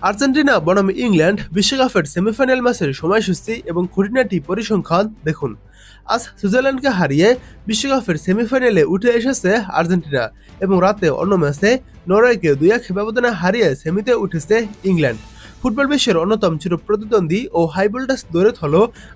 Argentina বনাম England বিশ্বকাপের semifinal ম্যাচের সময়সূচি এবং খুঁটিনাটি পরিসংখ্যান দেখুন। আজ সুইজারল্যান্ডকে হারিয়ে বিশ্বকাপের সেমিফাইনালে উঠে এসেছে আর্জেন্টিনা এবং রাতে অন্য ম্যাচে নরওয়েকে 2-1 ব্যবধানে হারিয়ে সেমিতে উঠেছে ইংল্যান্ড। ফুটবল বিশ্বের অন্যতম চির প্রতিদ্বন্দ্বী ও হাই ভোল্টেজ দৌড়ে হল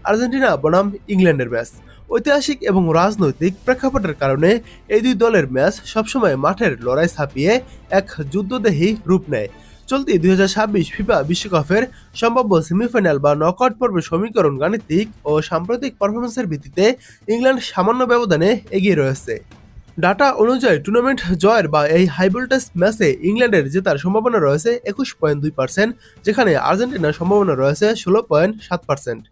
আর্জেন্টিনা বনাম ইংল্যান্ডের ম্যাচ। ঐতিহাসিক এবং রাজনৈতিক প্রেক্ষাপটের কারণে এই দুই দলের ম্যাচ সবসময় মাঠের লড়াই ছাপিয়ে এক যুদ্ধদেহী রূপ নেয়। চলতি 2026 ফিফা বিশ্বকাপের সম্ভাব্য সেমিফাইনাল বা নকআউট পর্বের সমীকরণ গাণিতিক ও সাম্প্রতিক পারফরমেন্সের ভিত্তিতে ইংল্যান্ড সামান্য ব্যবধানে এগিয়ে রয়েছে। ডাটা অনুযায়ী টুর্নামেন্ট জয়ের বা এই হাই ভোল্টেজ ম্যাচে ইংল্যান্ডের জেতার সম্ভাবনা রয়েছে 21.2%, যেখানে আর্জেন্টিনার সম্ভাবনা রয়েছে 16.7%।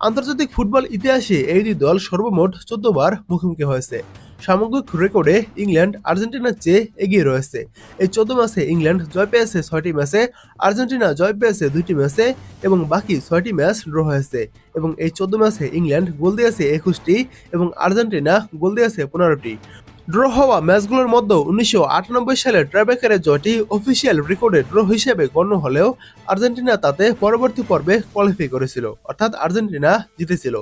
আন্তর্জাতিক ফুটবল ইতিহাসে এই দুই দল সর্বমোট 14 বার মুখোমুখি হয়েছে। সামগ্রিক রেকর্ডে ইংল্যান্ড আর্জেন্টিনার চেয়ে এগিয়ে রয়েছে। এই 14 ম্যাচে ইংল্যান্ড জয় পেয়েছে 6টি ম্যাচে, আর্জেন্টিনা জয় পেয়েছে 2টি ম্যাচে এবং বাকি 6টি ম্যাচ ড্র হয়েছে। এবং এই 14 ম্যাচে ইংল্যান্ড গোল দিয়েছে 21টি এবং আর্জেন্টিনা গোল দিয়েছে 15টি। ড্র হওয়া ম্যাচগুলোর মধ্যে 1998 সালের ট্রাইব্রেকারের জয়টি অফিসিয়াল রেকর্ডে ড্র হিসেবে গণ্য হলেও আর্জেন্টিনা তাতে পরবর্তী পর্বে কোয়ালিফাই করেছিল, অর্থাৎ আর্জেন্টিনা জিতেছিল।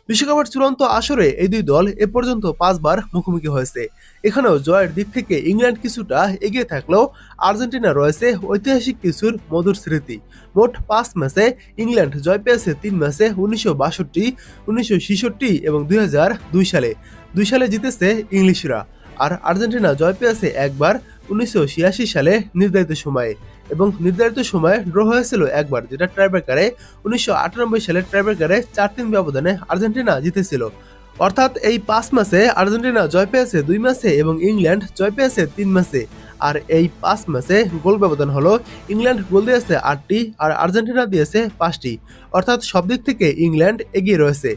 বিশ্বকাপের চূড়ান্ত আসরে এই দুই দল এ পর্যন্ত 5 বার মুখোমুখি হয়েছে। এখানেও জয়ের দিক থেকে ইংল্যান্ড কিছুটা এগিয়ে থাকলেও আর্জেন্টিনা রয়েছে ঐতিহাসিক কিছুর মধুর স্মৃতি। মোট 5 ম্যাচে ইংল্যান্ড জয় পেয়েছে 3 ম্যাচে 1962, 1966 এবং 2002 সালে। 2 সালে জিতেছে ইংলিশরা। আর আর্জেন্টিনা জয় পেয়েছে একবার 1986 সালে নির্ধারিত সময়ে এবং নির্ধারিত সময়ে ড্র হয়েছিল একবার, যেটা ট্রাইব্রেকারে 1998 সালের ট্রাইব্রেকারে 4-3 ব্যবধানে আর্জেন্টিনা জিতেছিল। অর্থাৎ এই 5 ম্যাচে আর্জেন্টিনা জয় পেয়েছে 2 ম্যাচে এবং ইংল্যান্ড জয় পেয়েছে 3 ম্যাচে। আর এই 5 ম্যাচে গোল ব্যবধান হলো ইংল্যান্ড গোল দিয়েছে 8টি আর আর্জেন্টিনা দিয়েছে 5টি, অর্থাৎ সব দিক থেকে ইংল্যান্ড এগিয়ে রয়েছে।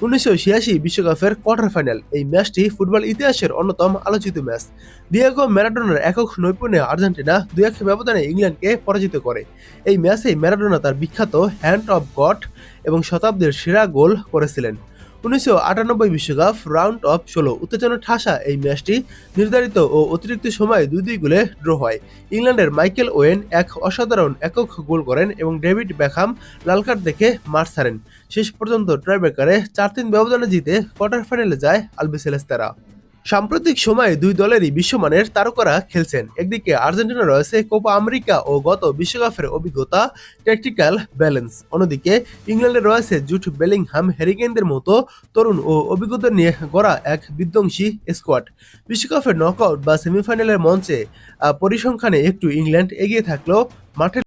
1986 বিশ্বকাপের কোয়ার্টার ফাইনাল এই ম্যাচটি ফুটবল ইতিহাসের অন্যতম আলোচিত ম্যাচ। ডিয়েগো ম্যারাডোনার একক নৈপুণ্যে আর্জেন্টিনা 2-1 ব্যবধানে ইংল্যান্ডকে পরাজিত করে। এই ম্যাচে ম্যারাডোনা তার বিখ্যাত হ্যান্ড অফ গড এবং শতাব্দীর সেরা গোল করেছিলেন। 1998 বিশ্বকাপ রাউন্ড অফ 16 উত্তেজনা ঠাসা এই ম্যাচটি নির্ধারিত ও অতিরিক্ত সময়ে 2-2 গোলে ড্র হয়। ইংল্যান্ডের মাইকেল ওয়েন এক অসাধারণ একক গোল করেন এবং ডেভিড বেকহাম লাল কার্ড দেখে মাঠ ছাড়েন। শেষ পর্যন্ত ট্রাইব্রেকারে 4-3 ব্যবধানে জিতে কোয়ার্টার ফাইনালে যায় আলবিসেলেস্তারা। সাম্প্রতিক সময়ে দুই দলেরই বিশ্বমানের তারকারা খেলছেন। একদিকে আর্জেন্টিনা রয়েছে কোপা আমেরিকা ও গত বিশ্বকাপের অভিজ্ঞতা, ট্যাকটিক্যাল ব্যালেন্স। অন্যদিকে ইংল্যান্ডে রয়েছে জুট বেলিংহাম, হ্যারি কেইনদের মতো তরুণ ও অভিজ্ঞতা নিয়ে গড়া এক বিধ্বংসী স্কোয়াড। বিশ্বকাপের নকআউট বা সেমিফাইনালের মঞ্চে পরিসংখ্যানে একটু ইংল্যান্ড এগিয়ে থাকলেও মাঠের